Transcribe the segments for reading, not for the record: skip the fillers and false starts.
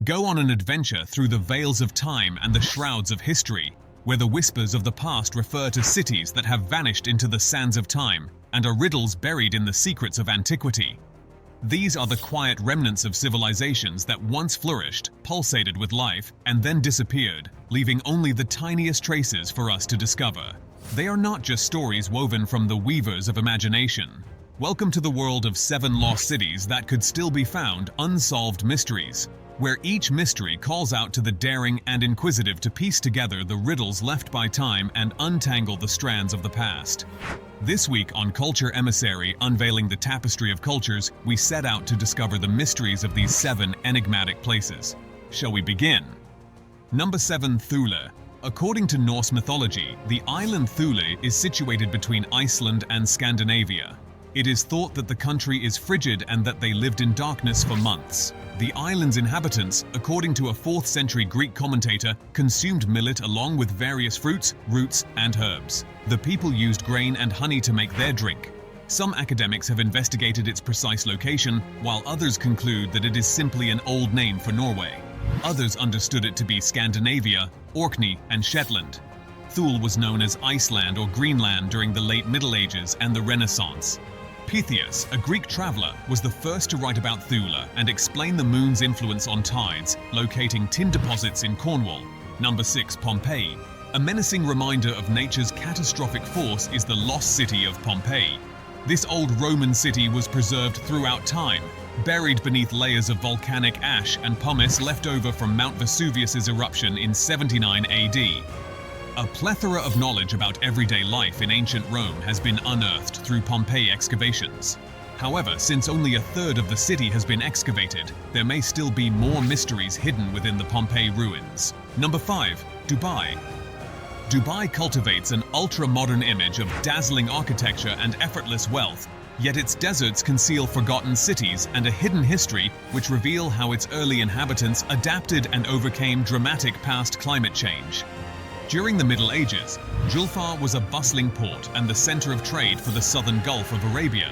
Go on an adventure through the veils of time and the shrouds of history, where the whispers of the past refer to cities that have vanished into the sands of time and are riddles buried in the secrets of antiquity. These are the quiet remnants of civilizations that once flourished, pulsated with life, and then disappeared, leaving only the tiniest traces for us to discover. They are not just stories woven from the weavers of imagination. Welcome to the world of 7 lost cities that could still be found, unsolved mysteries, where each mystery calls out to the daring and inquisitive to piece together the riddles left by time and untangle the strands of the past. This week on Culture Emissary, unveiling the tapestry of cultures, we set out to discover the mysteries of these 7 enigmatic places. Shall we begin? Number 7. Thule. According to Norse mythology, the island Thule is situated between Iceland and Scandinavia. It is thought that the country is frigid and that they lived in darkness for months. The island's inhabitants, according to a 4th century Greek commentator, consumed millet along with various fruits, roots, and herbs. The people used grain and honey to make their drink. Some academics have investigated its precise location, while others conclude that it is simply an old name for Norway. Others understood it to be Scandinavia, Orkney, and Shetland. Thule was known as Iceland or Greenland during the late Middle Ages and the Renaissance. Pytheas, a Greek traveler, was the first to write about Thule and explain the moon's influence on tides, locating tin deposits in Cornwall. Number 6. Pompeii. A menacing reminder of nature's catastrophic force is the lost city of Pompeii. This old Roman city was preserved throughout time, buried beneath layers of volcanic ash and pumice left over from Mount Vesuvius's eruption in 79 AD. A plethora of knowledge about everyday life in ancient Rome has been unearthed through Pompeii excavations. However, since only a third of the city has been excavated, there may still be more mysteries hidden within the Pompeii ruins. Number 5. Dubai. Dubai cultivates an ultra-modern image of dazzling architecture and effortless wealth, yet its deserts conceal forgotten cities and a hidden history which reveal how its early inhabitants adapted and overcame dramatic past climate change. During the Middle Ages, Julfa was a bustling port and the center of trade for the southern Gulf of Arabia.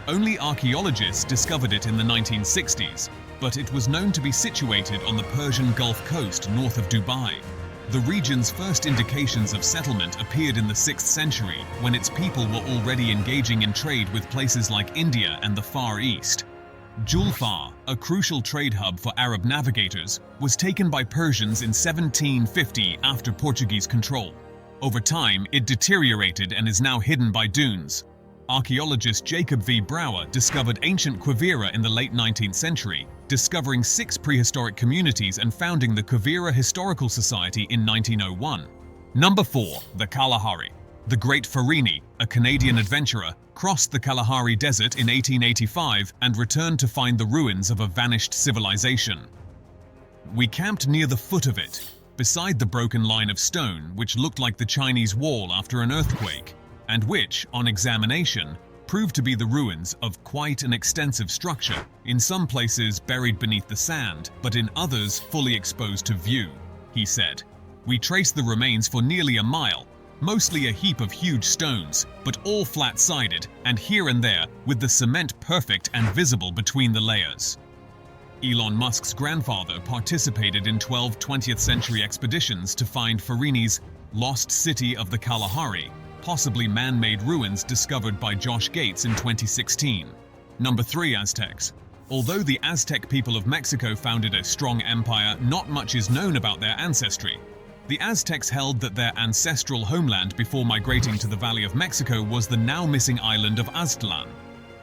Only archaeologists discovered it in the 1960s, but it was known to be situated on the Persian Gulf coast north of Dubai. The region's first indications of settlement appeared in the 6th century, when its people were already engaging in trade with places like India and the Far East. Julfa, a crucial trade hub for Arab navigators, was taken by Persians in 1750 after Portuguese control. Over time, it deteriorated and is now hidden by dunes. Archaeologist Jacob V. Brouwer discovered ancient Quivira in the late 19th century, discovering 6 prehistoric communities and founding the Quivira Historical Society in 1901. Number 4. The Kalahari. The great Farini, a Canadian adventurer, crossed the Kalahari Desert in 1885 and returned to find the ruins of a vanished civilization. We camped near the foot of it, beside the broken line of stone which looked like the Chinese wall after an earthquake, and which, on examination, proved to be the ruins of quite an extensive structure, in some places buried beneath the sand, but in others fully exposed to view, he said. We traced the remains for nearly a mile, mostly a heap of huge stones, but all flat-sided, and here and there with the cement perfect and visible between the layers. Elon Musk's grandfather participated in 12 20th century expeditions to find Farini's lost city of the Kalahari, possibly man-made ruins discovered by Josh Gates in 2016. Number 3. Aztecs. Although the Aztec people of Mexico founded a strong empire, not much is known about their ancestry. The Aztecs held that their ancestral homeland before migrating to the Valley of Mexico was the now missing island of Aztlan.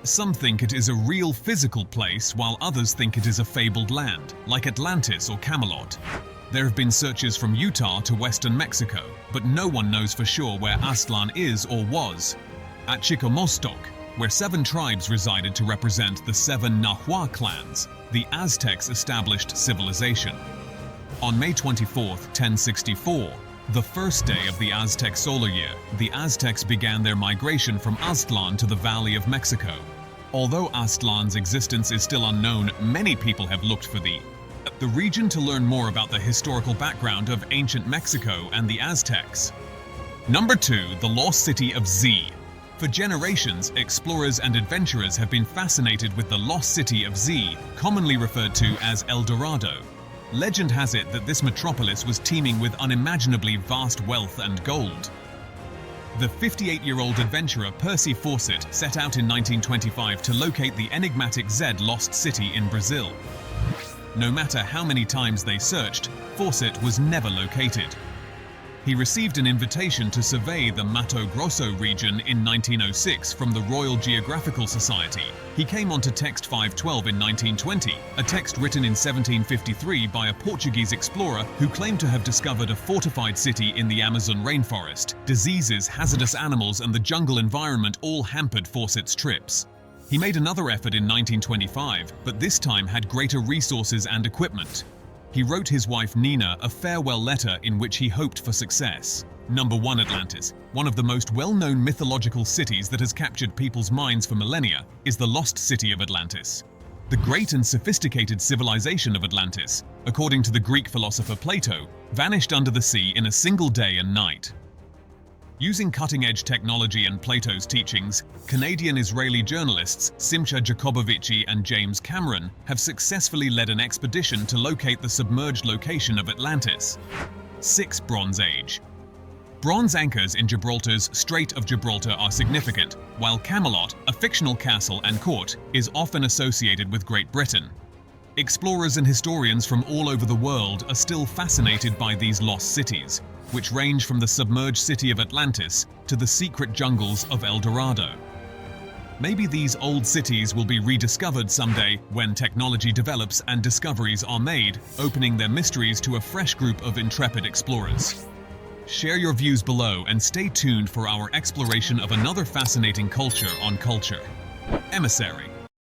Some think it is a real physical place, while others think it is a fabled land, like Atlantis or Camelot. There have been searches from Utah to western Mexico, but no one knows for sure where Aztlan is or was. At Chicomostoc, where 7 tribes resided to represent the 7 Nahua clans, the Aztecs established civilization. On May 24, 1064, the first day of the Aztec solar year, the Aztecs began their migration from Aztlan to the Valley of Mexico. Although Aztlan's existence is still unknown, many people have looked for the region to learn more about the historical background of ancient Mexico and the Aztecs. Number 2. The Lost City of Z. For generations, explorers and adventurers have been fascinated with the lost city of Z, commonly referred to as El Dorado. Legend has it that this metropolis was teeming with unimaginably vast wealth and gold. The 58-year-old adventurer Percy Fawcett set out in 1925 to locate the enigmatic Zed lost city in Brazil. No matter how many times they searched, Fawcett was never located. He received an invitation to survey the Mato Grosso region in 1906 from the Royal Geographical Society. He came onto text 512 in 1920, a text written in 1753 by a Portuguese explorer who claimed to have discovered a fortified city in the Amazon rainforest. Diseases, hazardous animals, and the jungle environment all hampered Fawcett's trips. He made another effort in 1925, but this time had greater resources and equipment. He wrote his wife Nina a farewell letter in which he hoped for success. Number 1. Atlantis. One of the most well-known mythological cities that has captured people's minds for millennia is the lost city of Atlantis. The great and sophisticated civilization of Atlantis, according to the Greek philosopher Plato, vanished under the sea in a single day and night. Using cutting-edge technology and Plato's teachings, Canadian-Israeli journalists Simcha Jacobovici and James Cameron have successfully led an expedition to locate the submerged location of Atlantis. 6. Bronze Age. Bronze anchors in Gibraltar's Strait of Gibraltar are significant, while Camelot, a fictional castle and court, is often associated with Great Britain. Explorers and historians from all over the world are still fascinated by these lost cities, which range from the submerged city of Atlantis to the secret jungles of El Dorado. Maybe these old cities will be rediscovered someday when technology develops and discoveries are made, opening their mysteries to a fresh group of intrepid explorers. Share your views below and stay tuned for our exploration of another fascinating culture on Culture. Emissary.